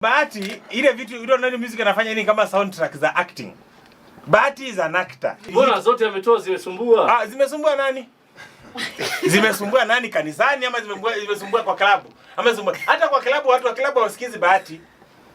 Bahati ile vitu ile nani music anafanya ni kama soundtrack za acting. Bahati is an actor. Mbona zote ametoa zimesumbua? Zimesumbua nani? Zimesumbua nani kanisani ama zimesumbua kwa klabu? Ama zimesumbua hata kwa klabu, watu wa klabu hawasikizi Bahati.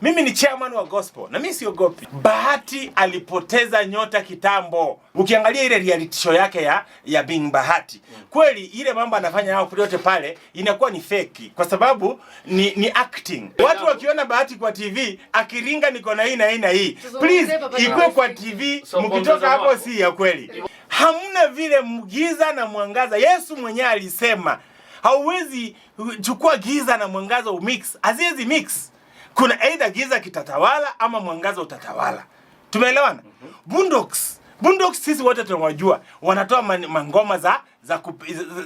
Mimi ni chairman wa gospel na mimi siogopi. Bahati alipoteza nyota kitambo. Ukiangalia ile reality show yake ya Being Bahati, kweli ile mambo anafanya hao yote pale inakuwa ni fake kwa sababu ni acting. Watu wakiona Bahati kwa TV akiringa niko na hii na hii na hii. Please ikue kwa TV, mkitoka hapo si ya kweli. Hamna vile giza na mwangaza. Yesu mwenyewe alisema hauwezi chukua giza na mwangaza umix. Haziwezi mix. Kuna either giza kitatawala ama mwangaza utatawala. Tumeelewana? Bundox sisi wote tunawajua. Wanatoa mangoma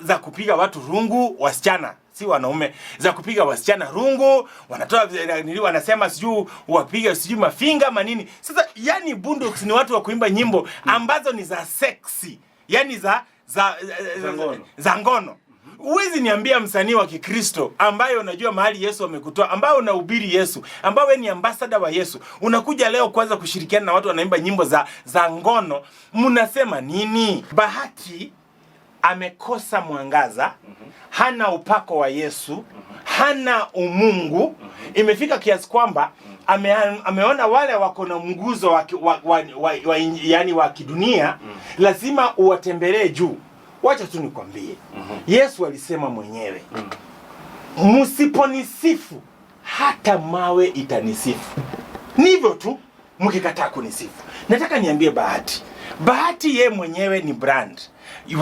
za kupiga watu rungu, wasichana, si wanaume, za kupiga wasichana rungu, wanatoa wanasema siju wapiga siju mafinga manini. Sasa yani Bundox ni watu wa kuimba nyimbo ambazo ni za sexy. Yani za ngono. Uwezi niambia msanii wa Kikristo ambaye unajua mahali Yesu amekutoa, ambaye unahubiri Yesu, ambaye ni ambassador wa Yesu, unakuja leo kwanza kushirikiana na watu wanaimba nyimbo za ngono, mnasema nini? Bahati amekosa mwangaza, hana upako wa Yesu, hana umungu. Imefika kiasi kwamba ameona wale wako na mguzo yani wa kidunia, lazima uwatembelee juu. Wacha tu nikwambie. Yesu alisema mwenyewe, msiponisifu hata mawe itanisifu. Ni hivyo tu, mkikataa kunisifu. Nataka niambie Bahati ye mwenyewe ni brand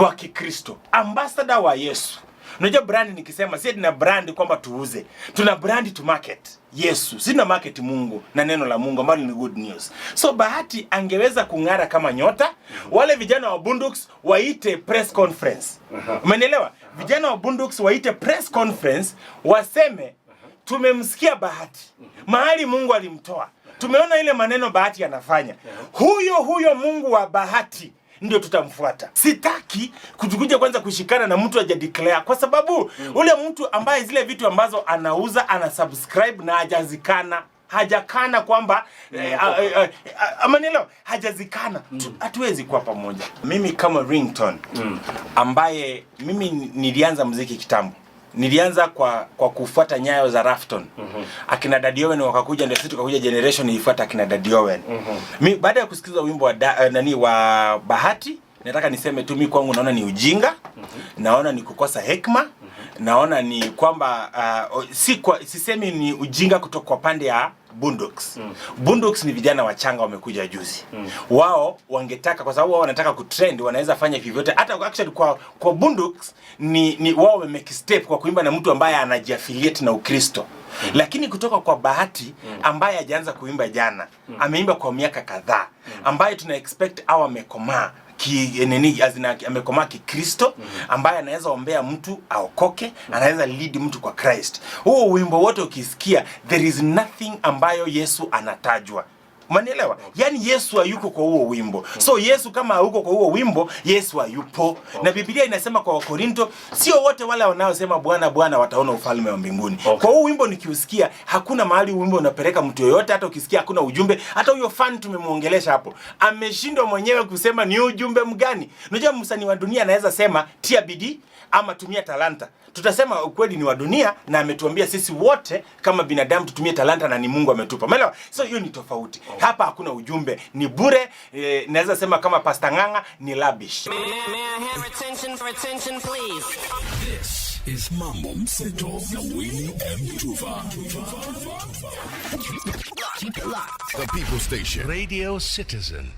wa Kikristo, ambassador wa Yesu. Unajua brand nikisema si tuna brand kwamba tuuze. Tuna brand to market Yesu. Sina market Mungu na neno la Mungu ambalo ni good news. So Bahati angeweza kung'ara kama nyota. Wale vijana wa Bundox waite press conference. Umenielewa? Vijana wa Bundox waite press conference, waseme tumemsikia Bahati. Mahali Mungu alimtoa. Tumeona ile maneno Bahati anafanya. Huyo Mungu wa Bahati ndio tutamfuata. Sitaki kutukuja kwanza kushikana na mtu hajadeclare, kwa sababu ule mtu ambaye zile vitu ambazo anauza ana subscribe na hajakana kwamba amanilo hajazikana. Hatuwezi kuwa pamoja. Mimi kama Ringtone ambaye mimi nilianza muziki kitambo. Nilianza kwa kufuata nyayo za Rafton. Akina Daddy Owen wakakuja, ndio sisi tukakuja generation ilifuata akina Daddy Owen. Mimi baada ya kusikiza wimbo wa Bahati, nataka niseme tu mimi kwangu naona ni ujinga, naona ni kukosa hekima, naona ni kwamba sisemi ni ujinga kutoka kwa pande ya Bundox. Bundox ni vijana wachanga wamekuja juzi. Wao wangetaka, kwa sababu wao wanataka kutrend, wanaweza fanya vyovyote. Hata actually kwa Bundox ni wao wamemake step kwa kuimba na mtu ambaye anajiaffiliate na Ukristo. Lakini kutoka kwa Bahati ambaye hajaanza kuimba jana, ameimba kwa miaka kadhaa, ambaye tuna expect au amekomaa amekomaa Kikristo, ambaye anaweza ombea mtu aokoke, anaweza lead mtu kwa Christ. Huo wimbo wote ukisikia, there is nothing ambayo Yesu anatajwa. Umanielewa? Yani Yesu hayuko kwa huo wimbo. So Yesu kama hayuko kwa huo wimbo, Yesu hayupo. Na Biblia inasema kwa Wakorinto, sio wote wale wanaosema Bwana Bwana wataona ufalme wa mbinguni. Kwa huo wimbo nikiusikia, hakuna mahali wimbo unapeleka mtu yoyote. Hata ukisikia hakuna ujumbe. Hata huyo fan tumemuongelesha hapo, ameshindwa mwenyewe kusema ni ujumbe mgani. Unajua msanii wa dunia anaweza sema tia bidii ama tumia talanta. Tutasema ukweli ni wa dunia, na ametuambia sisi wote kama binadamu tutumie talanta, na ni Mungu ametupa. Umeelewa? So hiyo ni tofauti. Hapa hakuna ujumbe, ni bure. Naweza sema kama Pastor Ng'ang'a ni labish. May I have attention please? This is Mambo Mseto na Winnie M. Tuva. The People Station. Radio Citizen.